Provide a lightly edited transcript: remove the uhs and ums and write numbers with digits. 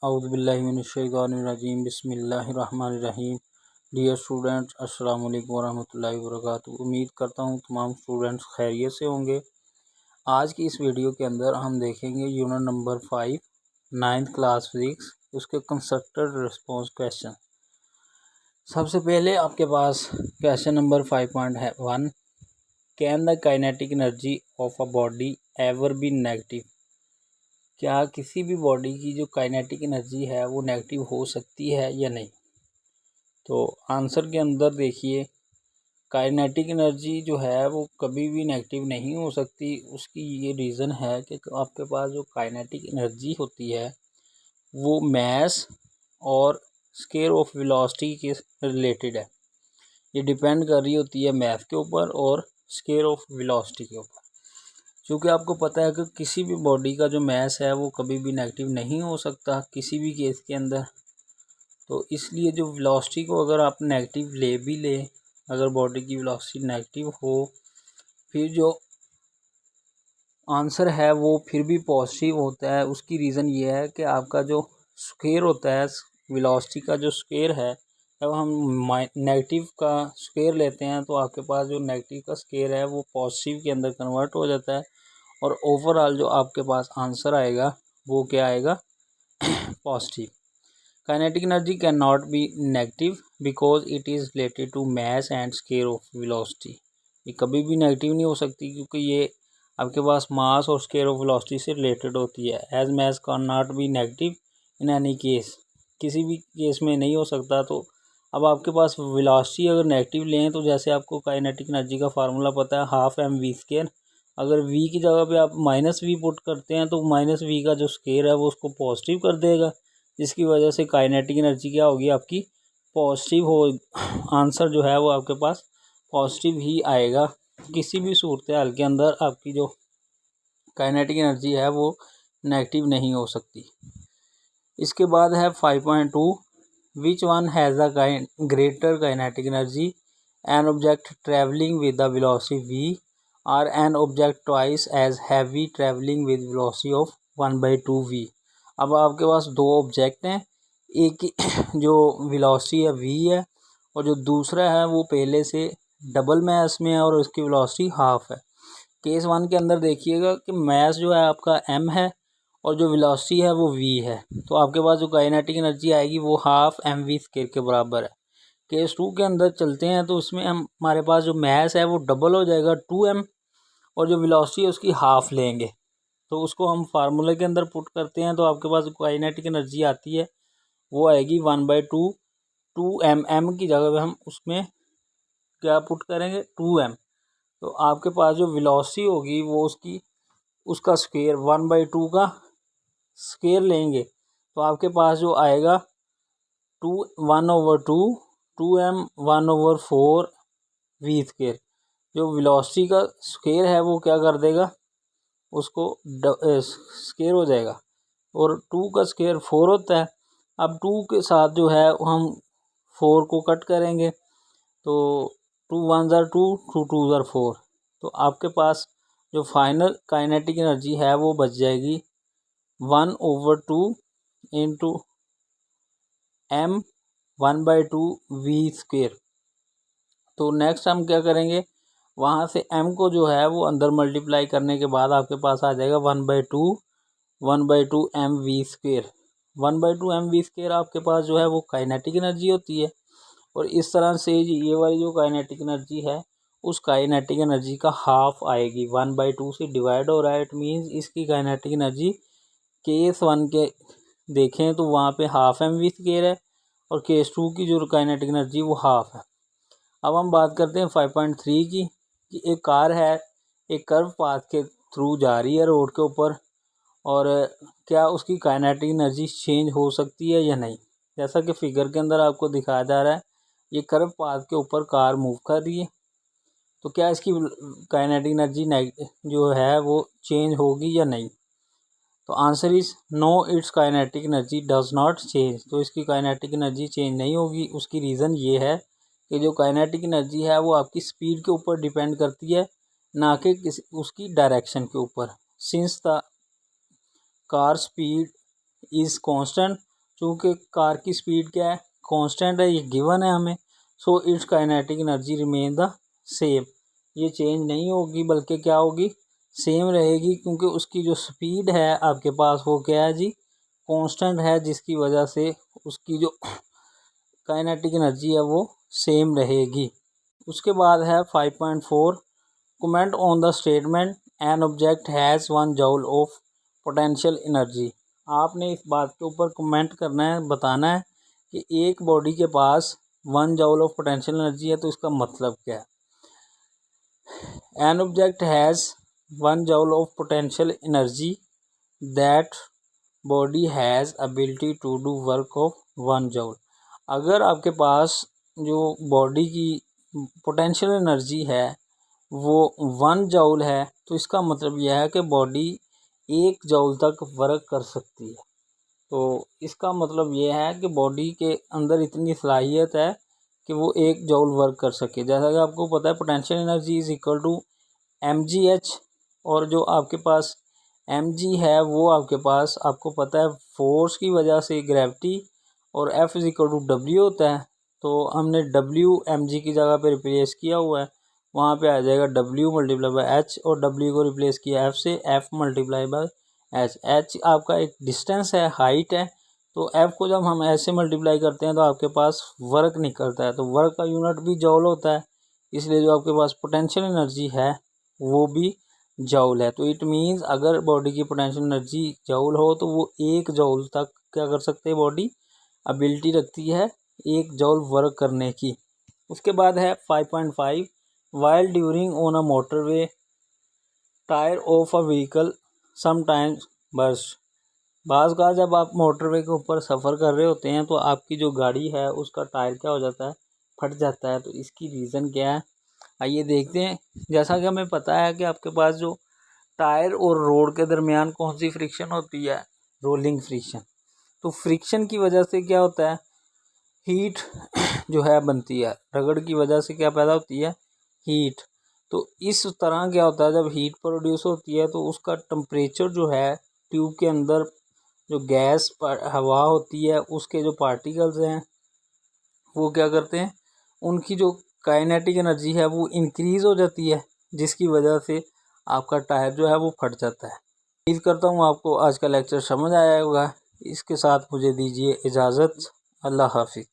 औज़ुबिल्लाहिमिनश्शैतानिर्रजीम बिस्मिल्लाहिर्रहमानिर्रहीम। Dear students, अस्सलाम वालेकुम वरहमतुल्लाहि वबरकातुहू। उम्मीद करता हूँ तमाम स्टूडेंट्स खैरियत से होंगे। आज की इस वीडियो के अंदर हम देखेंगे unit number 5 9th class physics, उसके कंस्ट्रक्टेड रिस्पांस क्वेश्चन। सबसे पहले आपके पास question number 5.1, can the kinetic energy of a body ever be negative? क्या किसी भी बॉडी की जो काइनेटिक एनर्जी है वो नेगेटिव हो सकती है या नहीं? तो आंसर के अंदर देखिए, काइनेटिक एनर्जी जो है वो कभी भी नेगेटिव नहीं हो सकती। उसकी ये रीज़न है कि आपके पास जो काइनेटिक एनर्जी होती है वो मैस और स्केयर ऑफ वेलोसिटी के रिलेटेड है। ये डिपेंड कर रही होती है मैथ के ऊपर और स्केयर ऑफ वेलोसिटी के ऊपर। क्योंकि आपको पता है कि किसी भी बॉडी का जो मैस है वो कभी भी नेगेटिव नहीं हो सकता किसी भी केस के अंदर। तो इसलिए जो वेलोसिटी को अगर आप नेगेटिव ले भी लें, अगर बॉडी की वेलोसिटी नेगेटिव हो, फिर जो आंसर है वो फिर भी पॉजिटिव होता है। उसकी रीज़न ये है कि आपका जो स्क्वायर होता है, वेलोसिटी का जो स्क्वायर है, जब हम नेगेटिव का स्क्वायर लेते हैं तो आपके पास जो नेगेटिव का स्क्वायर है वो पॉजिटिव के अंदर कन्वर्ट हो जाता है और ओवरऑल जो आपके पास आंसर आएगा वो क्या आएगा? Positive. Kinetic energy can not be negative because it is related to mass and square of velocity. ये कभी भी नेगेटिव नहीं हो सकती क्योंकि ये आपके पास मास और स्केयर ऑफ वेलोसिटी से रिलेटेड होती है। As mass can not be negative in any case, किसी भी केस में नहीं हो सकता। तो अब आपके पास वेलोसिटी अगर नेगेटिव लें तो जैसे आपको काइनेटिक एनर्जी का फार्मूला पता है, हाफ एम वी स्केयर। अगर v की जगह पे आप -v पुट करते हैं तो -v का जो स्केयर है वो उसको पॉजिटिव कर देगा, जिसकी वजह से काइनेटिक एनर्जी क्या होगी? आपकी पॉजिटिव हो। आंसर जो है वो आपके पास पॉजिटिव ही आएगा। किसी भी सूरत हाल के अंदर आपकी जो काइनेटिक एनर्जी है वो नेगेटिव नहीं हो सकती। इसके बाद है 5.2, which one has a greater kinetic energy, an object travelling with the velocity v और an object twice as heavy travelling with velocity of 1/2v। अब आपके पास दो ऑब्जेक्ट हैं, एक की जो वेलोसिटी है v है और जो दूसरा है वो पहले से डबल मैस में है और उसकी वेलोसिटी हाफ है। केस 1 के अंदर देखिएगा कि मैस जो है आपका m है और जो वेलोसिटी है वो v है, तो आपके पास जो काइनेटिक एनर्जी आएगी वो हाफ mv स्क्वायर के बराबर है। केस 2 के अंदर चलते हैं तो इसमें हमारे पास जो मैस है वो डबल हो जाएगा 2m और जो वेलोसिटी है उसकी हाफ लेंगे। तो उसको हम फार्मूले के अंदर पुट करते हैं तो आपके पास जो काइनेटिक एनर्जी आती है वो आएगी 1/2। 2m की जगह पे हम उसमें क्या पुट करेंगे? 2m। तो आपके पास जो वेलोसिटी होगी वो उसका स्क्वायर 1/2 का स्क्वायर लेंगे तो आपके पास जो आएगा 1/2 2m 1/4 v स्क्वायर। जो वेलोसिटी का स्क्वायर है वो क्या कर देगा? उसको स्क्वायर हो जाएगा और 2 का स्क्वायर 4 होता है। अब 2 के साथ जो है हम 4 को कट करेंगे तो 2 1 are 2, 2 2 are 4। तो आपके पास जो फाइनल काइनेटिक एनर्जी है वो बच जाएगी 1/2 इंटू m 1/2 v स्क्वायर। तो नेक्स्ट हम क्या करेंगे? वहाँ से m को जो है वो अंदर मल्टीप्लाई करने के बाद आपके पास आ जाएगा 1/2 m v square. 1/2 m v square आपके पास जो है वो काइनेटिक एनर्जी होती है और इस तरह से ये वाली जो काइनेटिक एनर्जी है उस काइनेटिक एनर्जी का हाफ आएगी। 1/2 से डिवाइड हो रहा है, इट मीन्स इसकी काइनेटिक एनर्जी केस 1 के देखें तो वहाँ पे हाफ एम वी स्क्वायर है और केस 2 की जो काइनेटिक एनर्जी वो हाफ है। अब हम बात करते हैं 5.3 की, कि एक कार है एक कर्व पाथ के थ्रू जा रही है रोड के ऊपर और क्या उसकी काइनेटिक एनर्जी चेंज हो सकती है या नहीं? जैसा कि फिगर के अंदर आपको दिखाया जा रहा है, ये कर्व पाथ के ऊपर कार मूव कर रही है, तो क्या इसकी काइनेटिक एनर्जी जो है वो चेंज होगी या नहीं? तो answer is no, it's kinetic energy does not change. तो इसकी काइनेटिक एनर्जी चेंज नहीं होगी। उसकी रीज़न ये है कि जो काइनेटिक एनर्जी है वो आपकी स्पीड के ऊपर डिपेंड करती है, ना कि उसकी डायरेक्शन के ऊपर। Since the car speed is constant चूँकि कार की स्पीड क्या है, कांस्टेंट है, ये गिवन है हमें, so it's kinetic energy remain the same, ये चेंज नहीं होगी बल्कि क्या होगी, सेम रहेगी, क्योंकि उसकी जो स्पीड है आपके पास वो क्या है जी, कांस्टेंट है, जिसकी वजह से उसकी जो काइनेटिक एनर्जी है वो सेम रहेगी। उसके बाद है 5.4 comment on the statement N object has 1 joule of potential energy. आपने इस बात के ऊपर कमेंट करना है, बताना है कि एक बॉडी के पास 1 जूल ऑफ पोटेंशियल एनर्जी है तो इसका मतलब क्या है। An object has 1 joule of potential energy that body has ability to do work of 1 joule. अगर आपके पास जो बॉडी की पोटेंशियल एनर्जी है वो 1 जूल है तो इसका मतलब यह है कि बॉडी 1 जूल तक वर्क कर सकती है। तो इसका मतलब ये है कि बॉडी के अंदर इतनी सलाहियत है कि वो 1 जूल वर्क कर सके। जैसा कि आपको पता है potential energy is equal to mgh, और जो आपके पास mg है वो आपके पास आपको पता है फोर्स की वजह से ग्रेविटी, और F is equal to W होता है। तो हमने W mg की जगह पे रिप्लेस किया हुआ है, वहाँ पे आ जाएगा W मल्टीप्लाई बाई H, और W को रिप्लेस किया F से, F multiply by H। H आपका एक डिस्टेंस है, हाइट है, तो F को जब हम ऐसे मल्टीप्लाई करते हैं तो आपके पास वर्क निकलता है, तो वर्क का यूनिट भी जूल होता है, इसलिए जो आपके पास पोटेंशियल एनर्जी है वो भी जूल है। तो इट मीन्स अगर बॉडी की पोटेंशियल एनर्जी जूल हो तो वो 1 जूल तक क्या कर सकते हैं, बॉडी एबिलिटी रखती है 1 जूल वर्क करने की। उसके बाद है 5.5 while during on a motorway tyre of a vehicle sometimes burst. बाज़ का जब आप मोटरवे के ऊपर सफ़र कर रहे होते हैं तो आपकी जो गाड़ी है उसका टायर क्या हो जाता है, फट जाता है। तो इसकी रीज़न क्या है, आइए देखते हैं। जैसा कि हमें पता है कि आपके पास जो टायर और रोड के दरमियान कौन सी फ्रिक्शन होती है, रोलिंग फ्रिक्शन। तो फ्रिक्शन की वजह से क्या होता है, हीट जो है बनती है, रगड़ की वजह से क्या पैदा होती है, हीट। तो इस तरह क्या होता है, जब हीट प्रोड्यूस होती है तो उसका टेम्परेचर जो है, ट्यूब के अंदर जो गैस हवा होती है उसके जो पार्टिकल्स हैं वो क्या करते हैं, उनकी जो काइनेटिक एनर्जी है वो इंक्रीज़ हो जाती है, जिसकी वजह से आपका टायर जो है वो फट जाता है। उम्मीद करता हूँ आपको आज का लेक्चर समझ आया होगा। इसके साथ मुझे दीजिए इजाज़त। अल्लाह हाफिज़।